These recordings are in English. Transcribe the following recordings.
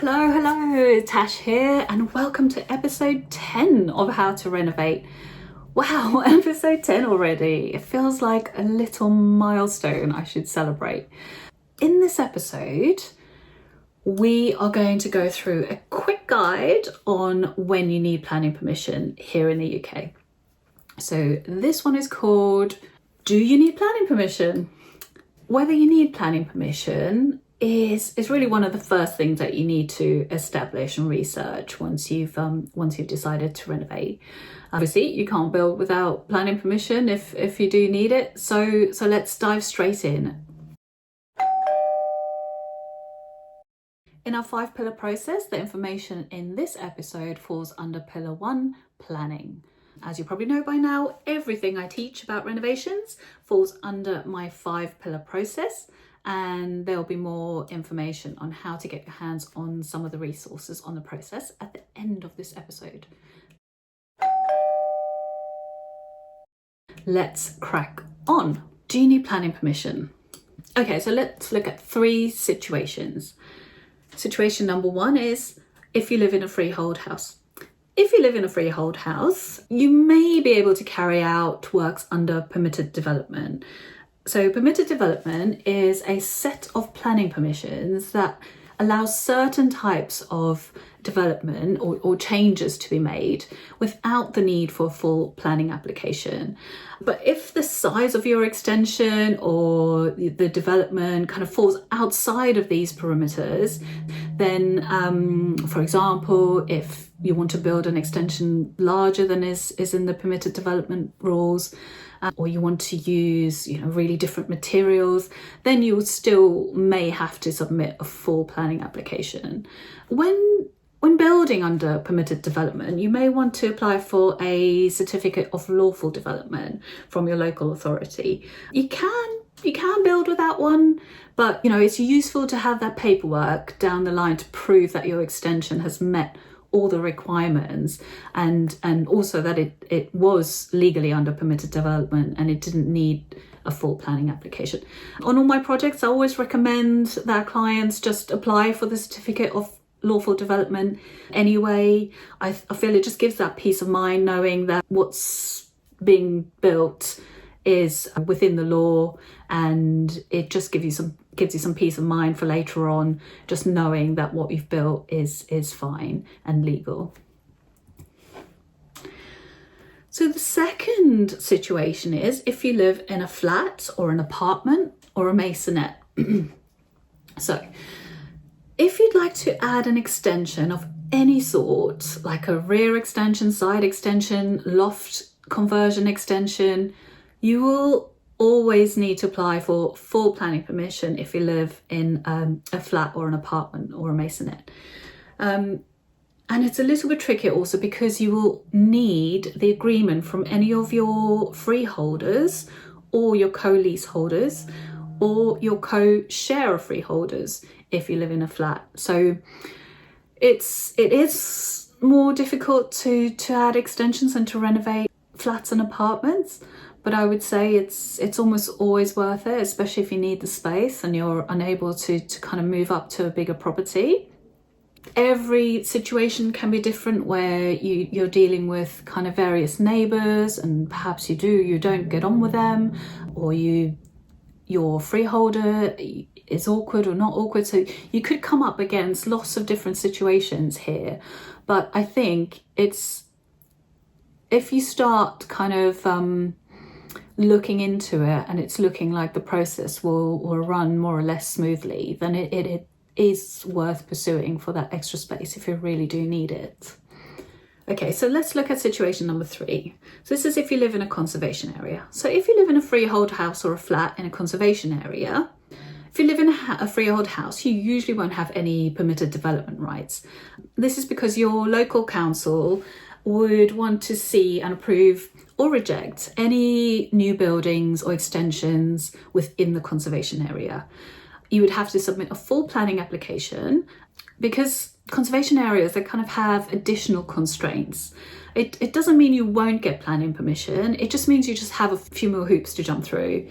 Hello, Tash here, and welcome to episode 10 of How to Renovate. Wow, episode 10 already. It feels like a little milestone I should celebrate. In this episode, we are going to go through a quick guide on when you need planning permission here in the UK. So this one is called, Do You Need Planning Permission? Whether you need planning permission is really one of the first things that you need to establish and research once you've decided to renovate. Obviously, you can't build without planning permission if you do need it. So let's dive straight in. In our 5-pillar process, the information in this episode falls under pillar 1, planning. As you probably know by now, everything I teach about renovations falls under my 5-pillar process, and there'll be more information on how to get your hands on some of the resources on the process at the end of this episode. Let's crack on. Do you need planning permission? Okay, so let's look at 3 situations. Situation number 1 is if you live in a freehold house. If you live in a freehold house, you may be able to carry out works under permitted development. So permitted development is a set of planning permissions that allows certain types of development or changes to be made without the need for a full planning application. But if the size of your extension or the development kind of falls outside of these perimeters, then for example, if you want to build an extension larger than is in the permitted development rules, or you want to use really different materials, then you still may have to submit a full planning application. When building under permitted development, you may want to apply for a certificate of lawful development from your local authority. You can build without one, but it's useful to have that paperwork down the line to prove that your extension has met all the requirements and also that it was legally under permitted development and it didn't need a full planning application. On all my projects, I always recommend that clients just apply for the certificate of lawful development anyway. I feel it just gives that peace of mind knowing that what's being built is within the law, and it just gives you some peace of mind for later on, just knowing that what you've built is fine and legal. So the second situation is if you live in a flat or an apartment or a maisonette. So if you'd like to add an extension of any sort, like a rear extension, side extension, loft conversion extension, you will always need to apply for full planning permission if you live in a flat or an apartment or a maisonette. And it's a little bit tricky also because you will need the agreement from any of your freeholders or your co-leaseholders or your co-share freeholders if you live in a flat. So it is more difficult to add extensions and to renovate flats and apartments, but I would say it's almost always worth it, especially if you need the space and you're unable to kind of move up to a bigger property. Every situation can be different where you're dealing with kind of various neighbours and perhaps you don't get on with them, or your freeholder is awkward or not awkward. So you could come up against lots of different situations here. But I think if you start kind of looking into it and it's looking like the process will run more or less smoothly, then it is worth pursuing for that extra space if you really do need it. Okay, so let's look at situation number 3. So this is if you live in a conservation area. So if you live in a freehold house or a flat in a conservation area, if you live in a freehold house, you usually won't have any permitted development rights. This is because your local council would want to see and approve or reject any new buildings or extensions within the conservation area. You would have to submit a full planning application because conservation areas, they kind of have additional constraints. It doesn't mean you won't get planning permission. It just means you just have a few more hoops to jump through.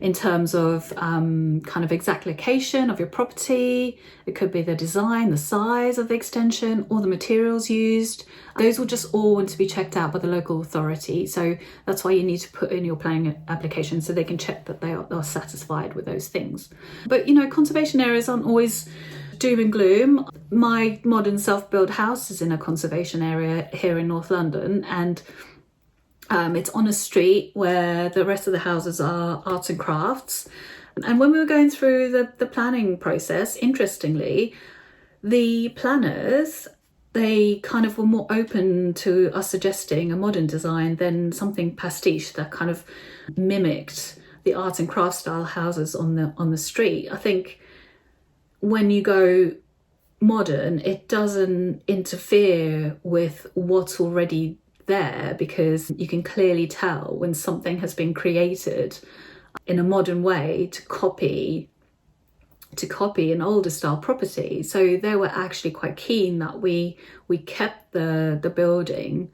in terms of kind of exact location of your property. It could be the design, the size of the extension, or the materials used. Those will just all want to be checked out by the local authority. So that's why you need to put in your planning application so they can check that they are satisfied with those things. But conservation areas aren't always doom and gloom. My modern self-built house is in a conservation area here in North London, and it's on a street where the rest of the houses are arts and crafts. And when we were going through the planning process, interestingly, the planners, they kind of were more open to us suggesting a modern design than something pastiche that kind of mimicked the arts and crafts style houses on the street. I think when you go modern, it doesn't interfere with what's already there, because you can clearly tell when something has been created in a modern way to copy an older style property. So they were actually quite keen that we kept the building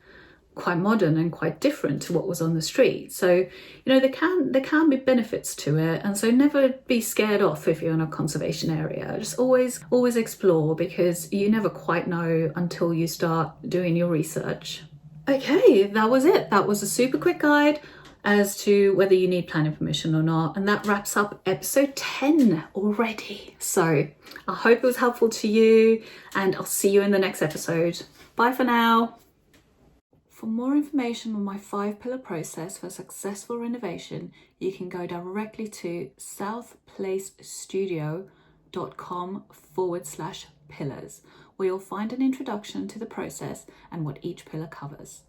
quite modern and quite different to what was on the street. So there can be benefits to it, and so never be scared off if you're in a conservation area. Just always explore, because you never quite know until you start doing your research. Okay, that was it. That was a super quick guide as to whether you need planning permission or not. And that wraps up episode 10 already. So I hope it was helpful to you, and I'll see you in the next episode. Bye for now. For more information on my 5-pillar process for successful renovation, you can go directly to southplacestudio.com/pillars, where you'll find an introduction to the process and what each pillar covers.